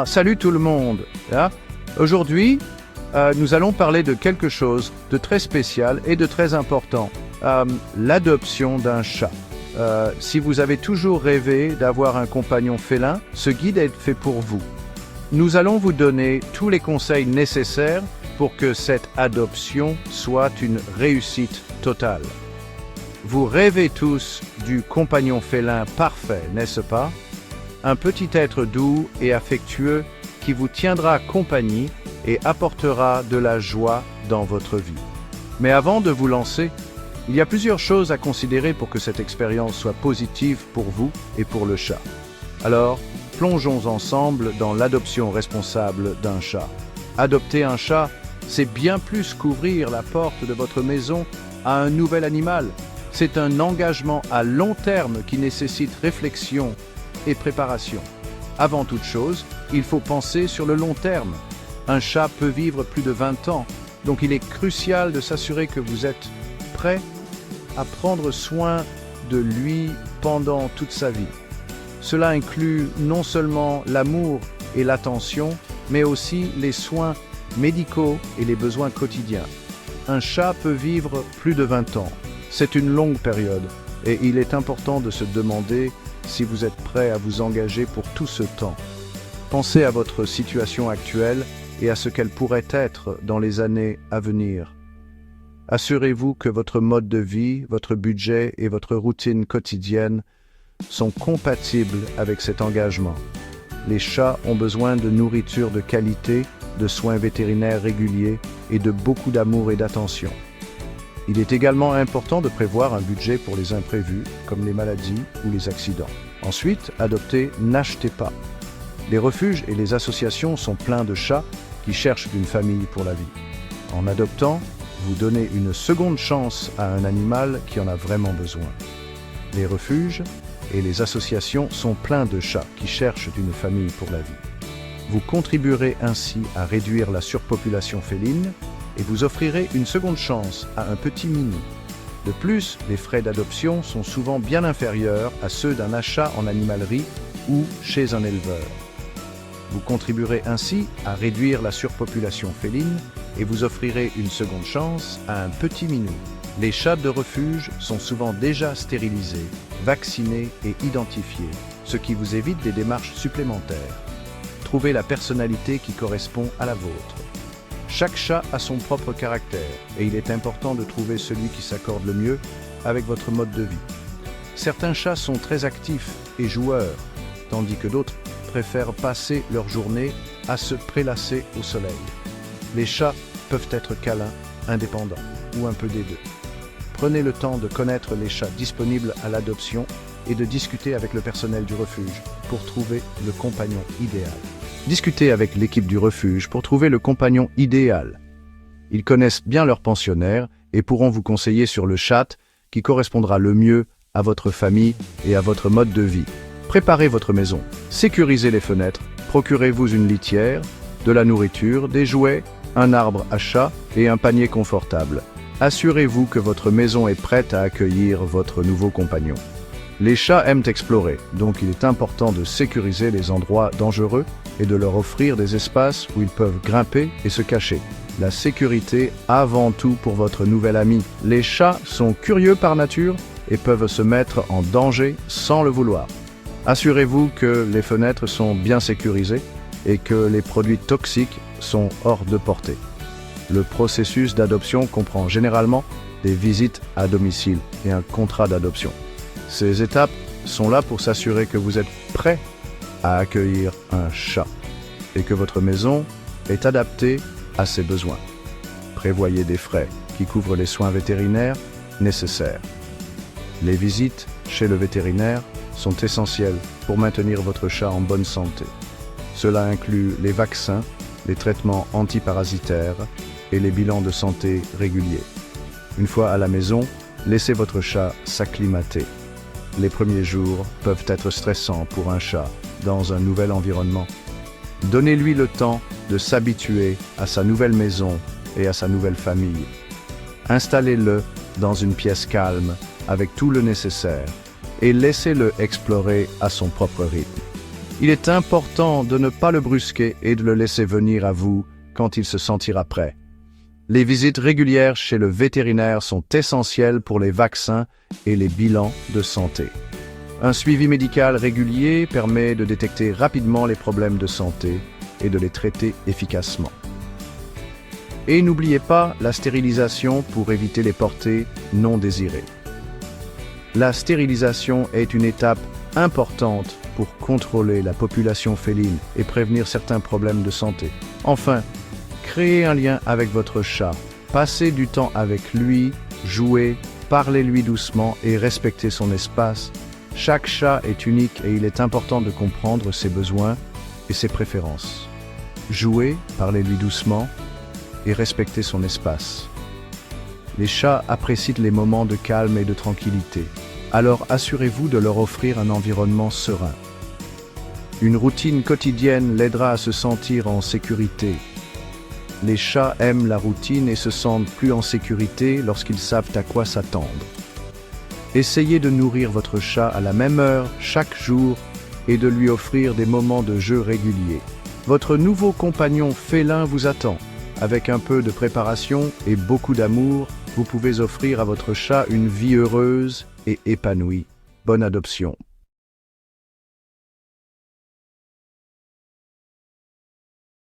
Salut tout le monde. Aujourd'hui, nous allons parler de quelque chose de très spécial et de très important. L'adoption d'un chat. Si vous avez toujours rêvé d'avoir un compagnon félin, ce guide est fait pour vous. Nous allons vous donner tous les conseils nécessaires pour que cette adoption soit une réussite totale. Vous rêvez tous du compagnon félin parfait, n'est-ce pas? Un petit être doux et affectueux qui vous tiendra compagnie et apportera de la joie dans votre vie. Mais avant de vous lancer, il y a plusieurs choses à considérer pour que cette expérience soit positive pour vous et pour le chat. Alors, plongeons ensemble dans l'adoption responsable d'un chat. Adopter un chat, c'est bien plus qu'ouvrir la porte de votre maison à un nouvel animal. C'est un engagement à long terme qui nécessite réflexion et préparation. Avant toute chose, il faut penser sur le long terme. Un chat peut vivre plus de 20 ans, donc il est crucial de s'assurer que vous êtes prêt à prendre soin de lui pendant toute sa vie. Cela inclut non seulement l'amour et l'attention, mais aussi les soins médicaux et les besoins quotidiens. Un chat peut vivre plus de 20 ans. C'est une longue période et il est important de se demander si vous êtes prêt à vous engager pour tout ce temps. Pensez à votre situation actuelle et à ce qu'elle pourrait être dans les années à venir. Assurez-vous que votre mode de vie, votre budget et votre routine quotidienne sont compatibles avec cet engagement. Les chats ont besoin de nourriture de qualité, de soins vétérinaires réguliers et de beaucoup d'amour et d'attention. Il est également important de prévoir un budget pour les imprévus, comme les maladies ou les accidents. Ensuite, adopter, n'achetez pas. Les refuges et les associations sont pleins de chats qui cherchent une famille pour la vie. En adoptant, vous donnez une seconde chance à un animal qui en a vraiment besoin. Les refuges et les associations sont pleins de chats qui cherchent une famille pour la vie. Vous contribuerez ainsi à réduire la surpopulation féline et vous offrirez une seconde chance à un petit minou. De plus, les frais d'adoption sont souvent bien inférieurs à ceux d'un achat en animalerie ou chez un éleveur. Vous contribuerez ainsi à réduire la surpopulation féline et vous offrirez une seconde chance à un petit minou. Les chats de refuge sont souvent déjà stérilisés, vaccinés et identifiés, ce qui vous évite des démarches supplémentaires. Trouvez la personnalité qui correspond à la vôtre. Chaque chat a son propre caractère et il est important de trouver celui qui s'accorde le mieux avec votre mode de vie. Certains chats sont très actifs et joueurs, tandis que d'autres préfèrent passer leur journée à se prélasser au soleil. Les chats peuvent être câlins, indépendants ou un peu des deux. Prenez le temps de connaître les chats disponibles à l'adoption et de discuter avec le personnel du refuge pour trouver le compagnon idéal. Discutez avec l'équipe du refuge pour trouver le compagnon idéal. Ils connaissent bien leurs pensionnaires et pourront vous conseiller sur le chat qui correspondra le mieux à votre famille et à votre mode de vie. Préparez votre maison, sécurisez les fenêtres, procurez-vous une litière, de la nourriture, des jouets, un arbre à chat et un panier confortable. Assurez-vous que votre maison est prête à accueillir votre nouveau compagnon. Les chats aiment explorer, donc il est important de sécuriser les endroits dangereux et de leur offrir des espaces où ils peuvent grimper et se cacher. La sécurité avant tout pour votre nouvel ami. Les chats sont curieux par nature et peuvent se mettre en danger sans le vouloir. Assurez-vous que les fenêtres sont bien sécurisées et que les produits toxiques sont hors de portée. Le processus d'adoption comprend généralement des visites à domicile et un contrat d'adoption. Ces étapes sont là pour s'assurer que vous êtes prêt à accueillir un chat et que votre maison est adaptée à ses besoins. Prévoyez des frais qui couvrent les soins vétérinaires nécessaires. Les visites chez le vétérinaire sont essentielles pour maintenir votre chat en bonne santé. Cela inclut les vaccins, les traitements antiparasitaires et les bilans de santé réguliers. Une fois à la maison, laissez votre chat s'acclimater. Les premiers jours peuvent être stressants pour un chat dans un nouvel environnement. Donnez-lui le temps de s'habituer à sa nouvelle maison et à sa nouvelle famille. Installez-le dans une pièce calme avec tout le nécessaire et laissez-le explorer à son propre rythme. Il est important de ne pas le brusquer et de le laisser venir à vous quand il se sentira prêt. Les visites régulières chez le vétérinaire sont essentielles pour les vaccins et les bilans de santé. Un suivi médical régulier permet de détecter rapidement les problèmes de santé et de les traiter efficacement. Et n'oubliez pas la stérilisation pour éviter les portées non désirées. La stérilisation est une étape importante pour contrôler la population féline et prévenir certains problèmes de santé. Enfin, créez un lien avec votre chat, passez du temps avec lui, jouez, parlez-lui doucement et respectez son espace. Chaque chat est unique et il est important de comprendre ses besoins et ses préférences. Jouez, parlez-lui doucement et respectez son espace. Les chats apprécient les moments de calme et de tranquillité, alors assurez-vous de leur offrir un environnement serein. Une routine quotidienne l'aidera à se sentir en sécurité. Les chats aiment la routine et se sentent plus en sécurité lorsqu'ils savent à quoi s'attendre. Essayez de nourrir votre chat à la même heure chaque jour et de lui offrir des moments de jeu réguliers. Votre nouveau compagnon félin vous attend. Avec un peu de préparation et beaucoup d'amour, vous pouvez offrir à votre chat une vie heureuse et épanouie. Bonne adoption.